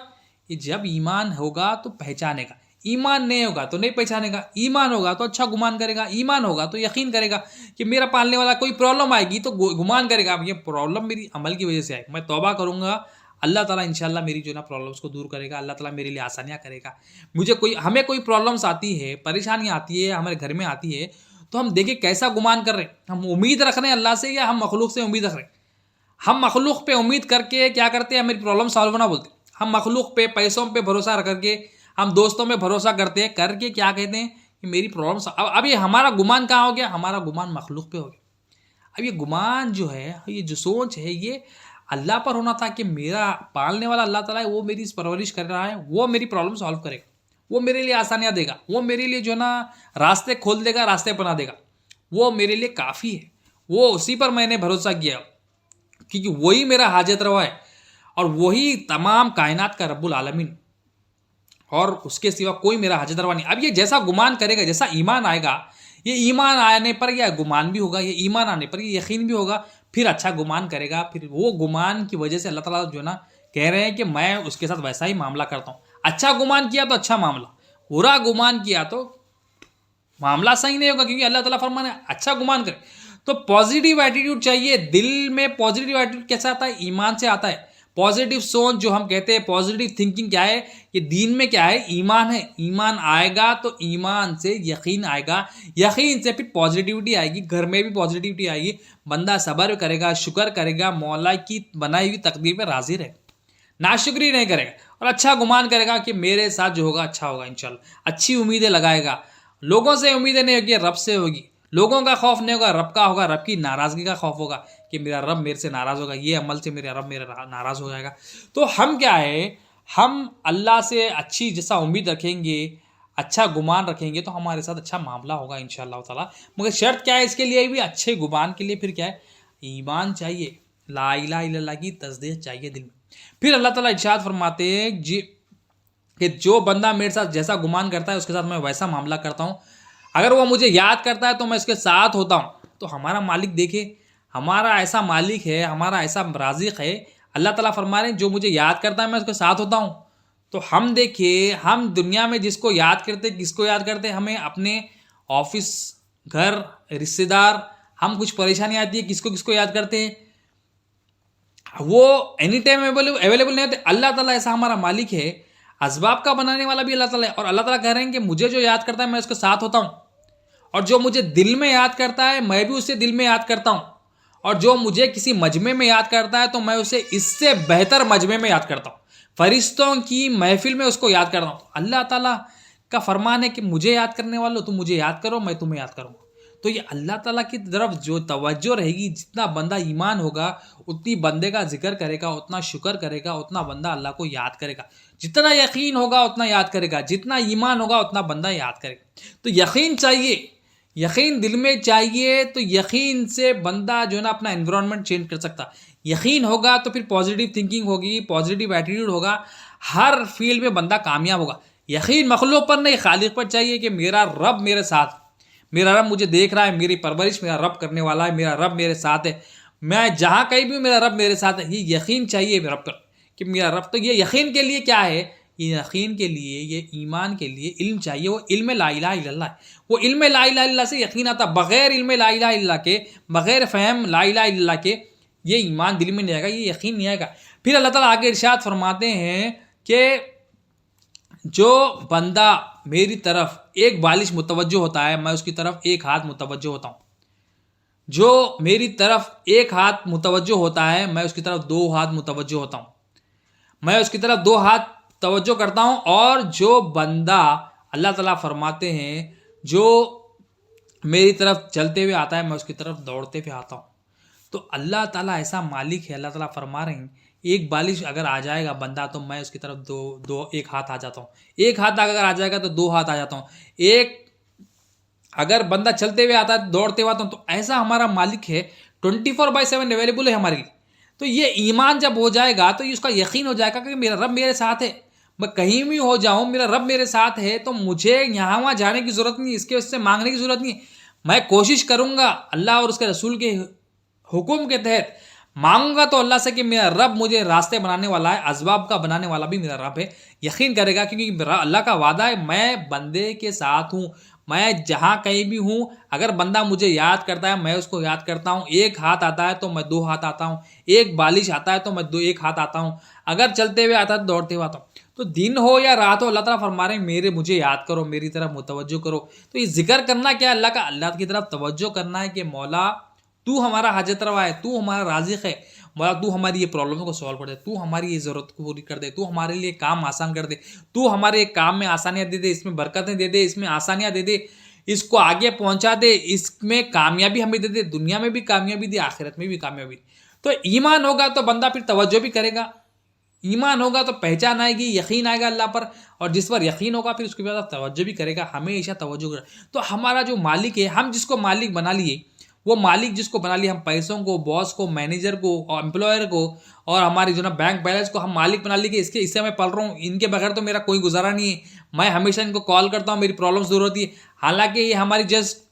A: یہ جب ایمان ہوگا تو پہچانے گا، ایمان نہیں ہوگا تو نہیں پہچانے گا۔ ایمان ہوگا تو اچھا گمان کرے گا، ایمان ہوگا تو یقین کرے گا کہ میرا پالنے والا کوئی پرابلم آئے گی تو گمان کرے گا یہ پرابلم میری عمل کی وجہ سے آئے، میں توبہ کروں گا، اللہ تعالیٰ انشاءاللہ میری جو نا پرابلمس کو دور کرے گا، اللہ تعالیٰ میرے لیے آسانیاں کرے گا۔ ہمیں کوئی پرابلمس آتی ہے، پریشانیاں آتی ہے، ہمارے گھر میں آتی ہے، تو ہم دیکھیں کیسا گمان کر رہے ہیں، ہم امید رکھ رہے ہیں اللہ سے یا ہم مخلوق سے امید رکھ رہے ہیں۔ ہم مخلوق پہ امید کر کے کیا کرتے ہیں؟ میری پرابلم سالو نہ بولتے، ہم مخلوق پہ، پیسوں پہ بھروسہ رکھ کر کے، ہم دوستوں میں بھروسہ کرتے ہیں، کر کے کیا کہتے ہیں کہ میری پرابلم اب یہ ہمارا گمان کہاں ہو گیا؟ ہمارا گمان مخلوق پہ ہو گیا۔ اب یہ گمان جو ہے، یہ جو سوچ ہے، یہ اللہ پر ہونا تھا کہ میرا پالنے والا اللہ تعالیٰ ہے، وہ میری پرورش کر رہا ہے، وہ میری پرابلم سالو کرے گا، وہ میرے لیے آسانیاں دے گا، وہ میرے لیے جو نا راستے کھول دے گا، راستے بنا دے گا، وہ میرے لیے کافی ہے، وہ اسی پر میں نے بھروسہ کیا کیونکہ وہی میرا حاجت روا ہے اور وہی تمام کائنات کا رب العالمین، اور اس کے سوا کوئی میرا حاجت روا نہیں۔ اب یہ جیسا گمان کرے گا، جیسا ایمان آئے گا، یہ ایمان آنے پر یہ گمان بھی ہوگا، یہ ایمان آنے پر یہ یقین بھی ہوگا، پھر اچھا گمان کرے گا، پھر وہ گمان کی وجہ سے اللہ تعالیٰ جو نا کہہ رہے ہیں کہ میں اس کے ساتھ ویسا ہی معاملہ کرتا ہوں۔ اچھا گمان کیا تو اچھا معاملہ، برا گمان کیا تو معاملہ صحیح نہیں ہوگا، کیونکہ اللہ تعالیٰ فرمانے اچھا گمان کرے۔ تو پازیٹیو ایٹیٹیوڈ چاہیے دل میں۔ پازیٹیو ایٹیٹیوڈ کیسے آتا ہے؟ ایمان سے آتا ہے۔ پازیٹیو سوچ جو ہم کہتے ہیں، پازیٹیو تھنکنگ کیا ہے؟ یہ دین میں کیا ہے؟ ایمان ہے۔ ایمان آئے گا تو ایمان سے یقین آئے گا، یقین سے پھر پازیٹیوٹی آئے گی، گھر میں بھی پازیٹیوٹی آئے گی، بندہ صبر کرے گا، شکر کرے گا، مولا کی بنائی ہوئی تقدیر پہ راضی رہے گا، ناشکری نہیں کرے گا، اور اچھا گمان کرے گا کہ میرے ساتھ جو ہوگا اچھا ہوگا انشاءاللہ۔ اچھی امیدیں لگائے گا، لوگوں سے امیدیں نہیں ہوگی، رب سے ہوگی۔ لوگوں کا خوف نہیں ہوگا، رب کا ہوگا، رب کی ناراضگی کا خوف ہوگا کہ میرا رب میرے سے ناراض ہوگا، یہ عمل سے میرا رب میرا ناراض ہو جائے گا۔ تو ہم کیا ہے؟ ہم اللہ سے اچھی جیسا امید رکھیں گے، اچھا گمان رکھیں گے تو ہمارے ساتھ اچھا معاملہ ہوگا انشاءاللہ تعالیٰ۔ مگر شرط کیا ہے اس کے لیے بھی؟ اچھے گمان کے لیے پھر کیا ہے؟ ایمان چاہیے، لا الہ الا اللہ کی تصدیق چاہیے دل میں۔ پھر اللہ تعالیٰ ارشاد فرماتے ہیں کہ جو بندہ میرے ساتھ جیسا گمان کرتا ہے اس کے ساتھ میں ویسا معاملہ کرتا ہوں، اگر وہ مجھے یاد کرتا ہے تو میں اس کے ساتھ ہوتا ہوں۔ تو ہمارا مالک دیکھے، ہمارا ایسا مالک ہے، ہمارا ایسا رازق ہے، اللہ تعالیٰ فرما رہے ہیں جو مجھے یاد کرتا ہے میں اس کے ساتھ ہوتا ہوں۔ تو ہم دیکھیے، ہم دنیا میں جس کو یاد کرتے، کس کو یاد کرتے؟ ہمیں اپنے آفس، گھر، رشتے دار، ہم کچھ پریشانی آتی ہے کس کو یاد کرتے ہیں؟ وہ اینی ٹائم اویلیبل نہیں ہوتے۔ اللہ تعالیٰ ایسا ہمارا مالک ہے، اسباب کا بنانے والا بھی اللہ تعالیٰ ہے، اور اللہ تعالیٰ کہہ رہے ہیں کہ مجھے جو یاد کرتا ہے میں اس کے ساتھ ہوتا ہوں، اور جو مجھے دل میں یاد کرتا ہے میں بھی اسے دل میں یاد کرتا ہوں، اور جو مجھے کسی مجمع میں یاد کرتا ہے تو میں اسے اس سے بہتر مجمع میں یاد کرتا ہوں، فرشتوں کی محفل میں اس کو یاد کرتا ہوں۔ اللہ تعالیٰ کا فرمان ہے کہ مجھے یاد کرنے والوں تم مجھے یاد کرو، میں تمہیں یاد کروں گا۔ تو یہ اللہ تعالیٰ کی طرف جو توجہ رہے گی، جتنا بندہ ایمان ہوگا اتنی بندے کا ذکر کرے گا، اتنا شکر کرے گا، اتنا بندہ اللہ کو یاد کرے گا، جتنا یقین ہوگا اتنا یاد کرے گا، جتنا ایمان ہوگا اتنا بندہ یاد کرے گا۔ تو یقین چاہیے، یقین دل میں چاہیے، تو یقین سے بندہ جو ہے نا اپنا انوائرمنٹ چینج کر سکتا۔ یقین ہوگا تو پھر پازیٹیو تھنکنگ ہوگی، پازیٹیو ایٹیٹیوڈ ہوگا، ہر فیلڈ میں بندہ کامیاب ہوگا۔ یقین مخلوق پر نہیں، خالق پر چاہیے کہ میرا رب میرے ساتھ، میرا رب مجھے دیکھ رہا ہے، میری پرورش میرا رب کرنے والا ہے، میرا رب میرے ساتھ ہے، میں جہاں کہیں بھی ہوں میرا رب میرے ساتھ ہے۔ یہ یقین چاہیے رب پر کہ میرا رب۔ تو یہ یقین کے لیے کیا ہے؟ یہ یقین کے لیے، یہ ایمان کے لیے علم چاہیے. وہ علم لا الہ الا اللہ ہے. وہ علم لا الہ الا اللہ سے یقین آتا. بغیر علم لا الہ الا اللہ کے، بغیر فہم لا الہ الا اللہ کے یہ ایمان دل میں نہیں آئے گا، یہ یقین نہیں آئے گا. پھر اللہ تعالیٰ آگے ارشاد فرماتے ہیں کہ جو بندہ میری طرف ایک بالش متوجہ ہوتا ہے، میں اس کی طرف ایک ہاتھ متوجہ ہوتا ہوں. جو میری طرف ایک ہاتھ متوجہ ہوتا ہے، میں اس کی طرف 2 ہاتھ متوجہ ہوتا ہوں. میں اس کی طرف 2 ہاتھ توجہ کرتا ہوں. اور جو بندہ، اللہ تعالیٰ فرماتے ہیں، جو میری طرف چلتے ہوئے آتا ہے، میں اس کی طرف دوڑتے ہوئے آتا ہوں. تو اللہ تعالیٰ ایسا مالک ہے. اللہ تعالیٰ فرما رہے ہیں ایک بالش اگر آ جائے گا بندہ تو میں اس کی طرف ایک ہاتھ آ جاتا ہوں. ایک ہاتھ اگر آ جائے گا تو 2 ہاتھ آ جاتا ہوں. ایک اگر بندہ چلتے ہوئے آتا ہے، دوڑتے ہوئے آتا ہوں. تو ایسا ہمارا مالک ہے، 24/7 اویلیبل ہے ہمارے لیے. تو یہ ایمان جب ہو جائے گا تو اس کا یقین ہو جائے گا کہ میرا رب میرے ساتھ ہے. میں کہیں بھی ہو جاؤں، میرا رب میرے ساتھ ہے، تو مجھے یہاں وہاں جانے کی ضرورت نہیں، اس سے مانگنے کی ضرورت نہیں. میں کوشش کروں گا اللہ اور اس کے رسول کے حکم کے تحت مانگوں گا تو اللہ سے کہ میرا رب مجھے راستے بنانے والا ہے، اسباب کا بنانے والا بھی میرا رب ہے. یقین کرے گا کیونکہ اللہ کا وعدہ ہے میں بندے کے ساتھ ہوں. میں جہاں کہیں بھی ہوں، اگر بندہ مجھے یاد کرتا ہے میں اس کو یاد کرتا ہوں. ایک ہاتھ آتا ہے تو میں 2 ہاتھ آتا ہوں. ایک بالش آتا ہے تو میں 1 ہاتھ آتا ہوں. اگر چلتے ہوئے آتا ہے تو دوڑتے ہوئے آتا ہوں. تو دن ہو یا رات ہو، اللہ تعالیٰ فرما رہے ہیں مجھے یاد کرو، میری طرف متوجہ کرو. تو یہ ذکر کرنا کیا اللہ کا، اللہ کی طرف توجہ کرنا ہے کہ مولا تو ہمارا حاجت روا ہے، تو ہمارا رازق ہے. مولا تو ہماری یہ پرابلم کو سالو کر دے، تو ہماری یہ ضرورت کو پوری کر دے، تو ہمارے لیے کام آسان کر دے، تو ہمارے کام میں آسانیاں دے دے، اس میں برکتیں دے دے، اس میں آسانیاں دے دے، اس کو آگے پہنچا دے، اس میں کامیابی ہمیں دے دے، دنیا میں بھی کامیابی دے، آخرت میں بھی کامیابی. تو ایمان ہوگا تو بندہ پھر توجہ بھی کرے گا. ایمان ہوگا تو پہچان آئے گی، یقین آئے گا اللہ پر. اور جس پر یقین ہوگا پھر اس کے بعد توجہ بھی کرے گا، ہمیشہ توجہ کرے. تو ہمارا جو مالک ہے، ہم جس کو مالک بنا لیے، وہ مالک جس کو بنا لیے، ہم پیسوں کو، باس کو، مینیجر کو، امپلائر کو، اور ہماری جو نا بینک بیلنس کو ہم مالک بنا لیے کہ اس سے میں پل رہا ہوں، ان کے بغیر تو میرا کوئی گزارا نہیں ہے. میں ہمیشہ ان کو کال کرتا ہوں، میری پرابلمس دور ہوتی ہے. حالانکہ یہ ہماری جسٹ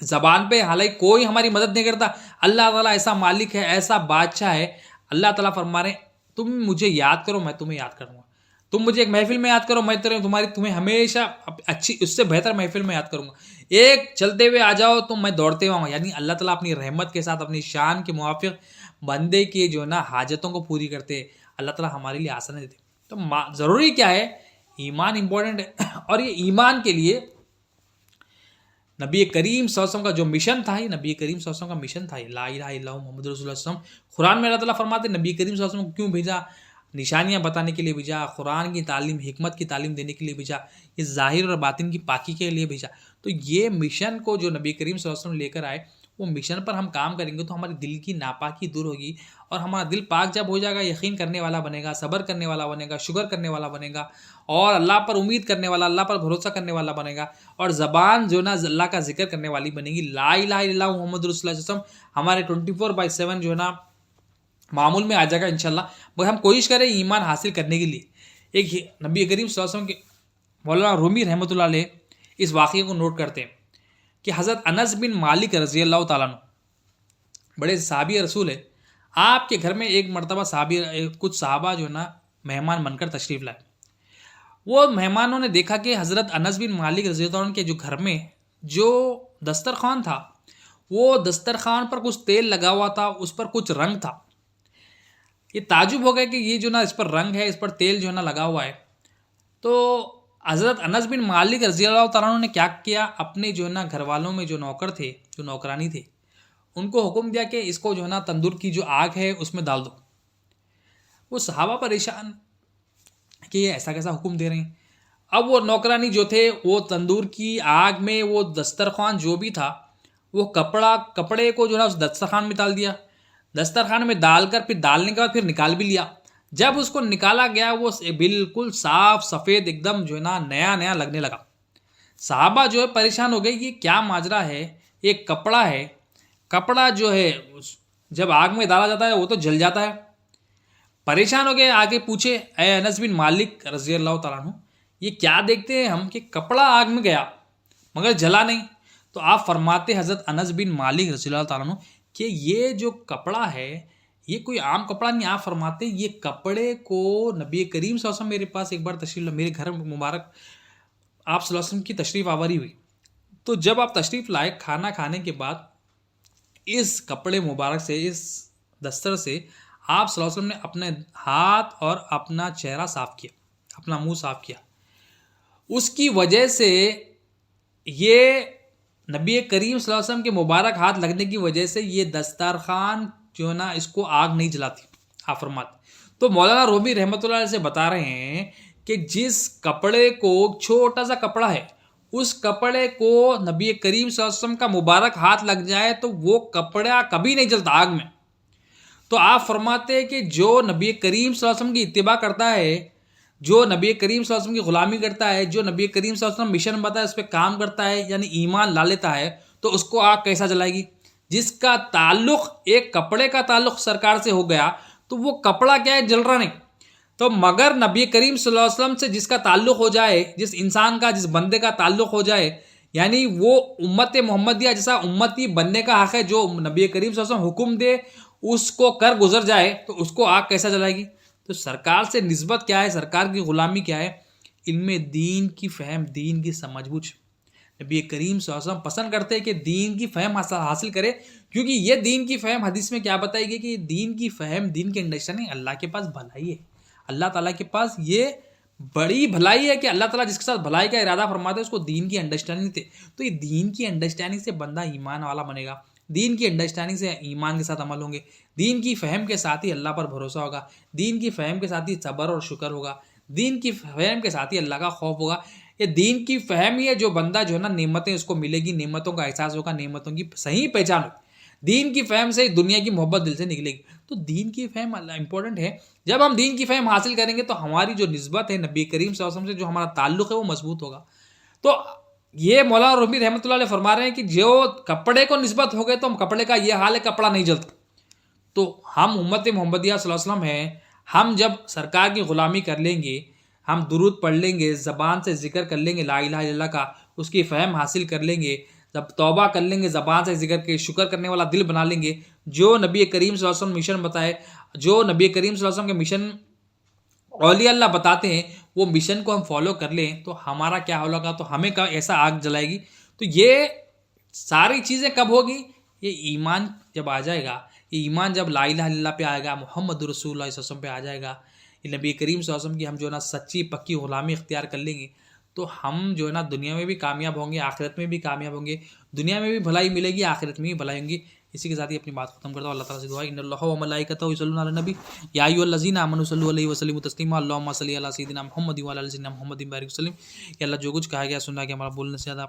A: زبان پہ، حالانکہ کوئی ہماری مدد نہیں کرتا. اللہ تعالیٰ ایسا مالک ہے، ایسا بادشاہ ہے. اللہ تعالیٰ فرما رہے ہیں تم مجھے یاد کرو، میں تمہیں یاد کروں گا. تم مجھے ایک محفل میں یاد کرو، میں تمہیں ہمیشہ اچھی، اس سے بہتر محفل میں یاد کروں گا. ایک چلتے ہوئے آ جاؤ تو میں دوڑتے ہوئے آؤں گا. یعنی اللہ تعالیٰ اپنی رحمت کے ساتھ، اپنی شان کے موافق بندے کی جو نا حاجتوں کو پوری کرتے. اللہ تعالیٰ ہمارے لیے آسانی دیتے. تو ضروری کیا ہے؟ ایمان امپورٹنٹ ہے. اور یہ ایمان کے لیے نبی کریم صلی اللہ علیہ وسلم کا جو مشن تھا، یہ نبی کریم صلی اللہ علیہ وسلم کا مشن تھا، لا الہ الا اللہ محمد رسول اللہ صلی اللہ علیہ وسلم. قرآن میں اللہ تعالیٰ فرماتے ہیں نبی کریم صلی اللہ علیہ وسلم کو کیوں بھیجا؟ نشانیاں بتانے کے لیے بھیجا، قرآن کی تعلیم، حکمت کی تعلیم دینے کے لیے بھیجا، یہ ظاہر اور باطن کی پاکی کے لیے بھیجا. تو یہ مشن کو جو نبی کریم صلی اللہ علیہ وسلم لے کر آئے، وہ مشن پر ہم کام کریں گے تو ہمارے دل کی ناپاکی دور ہوگی. اور ہمارا دل پاک جب ہو جائے گا، یقین کرنے والا بنے گا، صبر کرنے والا بنے گا، شکر کرنے والا بنے گا، اور اللہ پر امید کرنے والا، اللہ پر بھروسہ کرنے والا بنے گا. اور زبان جو نا اللہ کا ذکر کرنے والی بنے گی. لا الہ الا اللہ محمد رسول اللہ صلی اللہ علیہ وسلم ہمارے 24/7 جو ہے نا معمول میں آ جائے گا انشاءاللہ. بس ہم کوشش کریں ایمان حاصل کرنے کے لیے. ایک نبی کریم صلی اللہ علیہ وسلم کے مولانا رومی رحمۃ اللہ علیہ اس واقعے کو نوٹ کرتے ہیں کہ حضرت انس بن مالک رضی اللہ تعالیٰ عنہ بڑے صحابی رسول ہے. آپ کے گھر میں ایک مرتبہ کچھ صحابہ جو ہے نا مہمان بن کر تشریف لائے. وہ مہمانوں نے دیکھا کہ حضرت انس بن مالک رضی اللہ عنہ کے جو گھر میں جو دسترخوان تھا، وہ دسترخوان پر کچھ تیل لگا ہوا تھا، اس پر کچھ رنگ تھا. یہ تعجب ہو گیا کہ یہ جو نا اس پر رنگ ہے، اس پر تیل جو ہے نا لگا ہوا ہے. تو حضرت انس بن مالک رضی اللہ تعالیٰ عنہ نے کیا کیا، اپنے جو ہے نا گھر والوں میں جو نوکر تھے، جو نوکرانی تھے، ان کو حکم دیا کہ اس کو جو ہے نا تندور کی جو آگ ہے اس میں ڈال دو. وہ صحابہ پریشان کہ یہ ایسا کیسا حکم دے رہے ہیں. اب وہ نوکرانی جو تھے وہ تندور کی آگ میں وہ دسترخوان جو بھی تھا، وہ کپڑے کو جو ہے اس دسترخوان میں ڈال دیا. دسترخوان میں ڈال کر پھر ڈالنے کے بعد پھر نکال بھی لیا. جب اس کو نکالا گیا وہ بالکل صاف سفید ایک دم جو ہے نا نیا لگنے لگا. صحابہ جو ہے پریشان ہو گئے، یہ کیا ماجرا ہے؟ ایک کپڑا ہے، کپڑا جو ہے جب آگ میں ڈالا جاتا ہے وہ تو جل جاتا ہے. پریشان ہو گئے، آگے پوچھے اے انس بن مالک رضی اللہ تعالیٰ عنہ، یہ کیا دیکھتے ہیں ہم کہ کپڑا آگ میں گیا مگر جلا نہیں؟ تو آپ فرماتے حضرت انس بن مالک رضی اللہ تعالیٰ عنہ کہ یہ جو کپڑا ہے، یہ کوئی عام کپڑا نہیں. آپ فرماتے یہ کپڑے کو نبی کریم صلی اللہ علیہ وسلم میرے پاس ایک بار تشریف میرے گھر مبارک آپ صلی اللہ علیہ وسلم کی تشریف آوری ہوئی. تو جب آپ تشریف لائے کھانا کھانے کے بعد اس کپڑے مبارک سے اس دستر سے آپ صلی اللہ علیہ وسلم نے اپنے ہاتھ اور اپنا چہرہ صاف کیا, اپنا منہ صاف کیا. اس کی وجہ سے یہ نبی کریم صلی اللہ علیہ وسلم کے مبارک ہاتھ لگنے کی وجہ سے یہ دسترخوان جو ہے نا اس کو آگ نہیں جلاتی. آپ فرماتے تو مولانا رومی رحمۃ اللہ علیہ سے بتا رہے ہیں کہ جس کپڑے کو چھوٹا سا کپڑا ہے اس کپڑے کو نبی کریم صلی اللہ علیہ وسلم کا مبارک ہاتھ لگ جائے تو وہ کپڑا کبھی نہیں جلتا آگ میں. تو آپ فرماتے ہیں کہ جو نبی کریم صلی اللہ علیہ وسلم کی اتباع کرتا ہے, جو نبی کریم صلی اللہ علیہ وسلم کی غلامی کرتا ہے, جو نبی کریم صلی اللہ علیہ وسلم مشن بتایا اس پہ کام کرتا ہے, یعنی ایمان لا لیتا ہے, تو اس کو آگ کیسا جلائے گی؟ جس کا تعلق ایک کپڑے کا تعلق سرکار سے ہو گیا تو وہ کپڑا کیا ہے, جل رہا نہیں. تو مگر نبی کریم صلی اللہ علیہ وسلم سے جس کا تعلق ہو جائے, جس انسان کا جس بندے کا تعلق ہو جائے, یعنی وہ امت محمدیہ جیسا امتی بننے کا حق ہے, جو نبی کریم صلی اللہ علیہ وسلم حکم دے اس کو کر گزر جائے تو اس کو آگ کیسا جلائے گی؟ تو سرکار سے نسبت کیا ہے, سرکار کی غلامی کیا ہے؟ علم دین کی فہم, دین کی سمجھ بوجھ. نبی کریم صلی اللہ علیہ وسلم پسند کرتے ہیں کہ دین کی فہم حاصل کرے, کیونکہ یہ دین کی فہم حدیث میں کیا بتائی گئی کہ دین کی فہم, دین کی انڈرسٹینڈنگ اللہ کے پاس بھلائی ہے. اللہ تعالیٰ کے پاس یہ بڑی بھلائی ہے کہ اللہ تعالیٰ جس کے ساتھ بھلائی کا ارادہ فرماتے ہیں اس کو دین کی انڈرسٹینڈنگ تھے. تو یہ دین کی انڈرسٹینڈنگ سے بندہ ایمان والا بنے گا, دین کی انڈرسٹینڈنگ سے ایمان کے ساتھ عمل ہوں گے, دین کی فہم کے ساتھ ہی اللہ پر بھروسہ ہوگا, دین کی فہم کے ساتھ ہی صبر اور شکر ہوگا, دین کی فہم کے ساتھ ہی اللہ کا خوف ہوگا. یہ دین کی فہم ہی ہے جو بندہ جو ہے نا نعمتیں اس کو ملے گی, نعمتوں کا احساس ہوگا, نعمتوں کی صحیح پہچان ہوگی. دین کی فہم سے دنیا کی محبت دل سے نکلے گی. تو دین کی فہم امپورٹنٹ ہے. جب ہم دین کی فہم حاصل کریں گے تو ہماری جو نسبت ہے نبی کریم صلی اللہ علیہ وسلم سے جو ہمارا تعلق ہے وہ مضبوط ہوگا. تو یہ مولانا رومی رحمۃ اللہ علیہ فرما رہے ہیں کہ جو کپڑے کو نسبت ہو گئے تو ہم کپڑے کا یہ حال ہے کپڑا نہیں جلتا. تو ہم امت محمدیہ صلی اللہ علیہ وسلم ہیں, ہم جب سرکار کی غلامی کر لیں گے, ہم درود پڑھ لیں گے, زبان سے ذکر کر لیں گے لا الہ الا اللہ کا, اس کی فہم حاصل کر لیں گے, جب توبہ کر لیں گے, زبان سے ذکر کے شکر کرنے والا دل بنا لیں گے, جو نبی کریم صلی اللہ علیہ وسلم مشن بتائے, جو نبی کریم صلی اللہ علیہ وسلم کے مشن اولیاء اللہ بتاتے ہیں وہ مشن کو ہم فالو کر لیں تو ہمارا کیا ہوگا, تو ہمیں ایسا آگ جلائے گی. تو یہ ساری چیزیں کب ہوگی؟ یہ ایمان جب آ جائے گا, یہ ایمان جب لا الہ الا اللہ پہ آئے گا, محمد رسول اللہ صلی اللہ علیہ وسلم پہ آ جائے گا, یہ نبی کریم صلی اللہ علیہ وسلم کی ہم جو ہے نا سچی پکی غلامی اختیار کر لیں گے, تو ہم جو ہے نا دنیا میں بھی کامیاب ہوں گے, آخرت میں بھی کامیاب ہوں گے. دنیا میں بھی بھلائی ملے گی, آخرت میں بھی بھلائی ہوں گی. اسی کے ساتھ ہی اپنی بات ختم کرتا ہوں. اللہ تعالیٰ سے دعا ہے ان اللہ و ملائکتہ یصلون علی النبی یا ایھا الذین آمنوا صلوا علیہ وسلموا تسلیما اللهم صل علی سیدنا محمد وعلی آل سیدنا محمد بارک وسلم. یا اللہ جو کچھ کہا گیا سننا کہ ہمارا بولنے سے زیادہ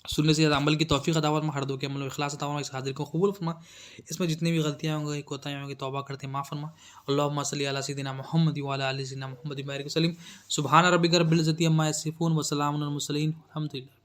A: سننے سے زیادہ عمل کی توفیق عطا فرما, ہر دو کے عمل و اخلاص عطا فرما, اس حاضر کو قبول فرما, اس میں جتنی بھی غلطیاں ہوں گی کوتاہیاں ہوں گی توبہ کرتے معاف فرما. اللهم صل علی سیدنا محمد وعلی آل سیدنا محمد بارک وسلم. سبحان ربک رب العزۃ عما یصفون وسلام علی المرسلین والحمد للہ.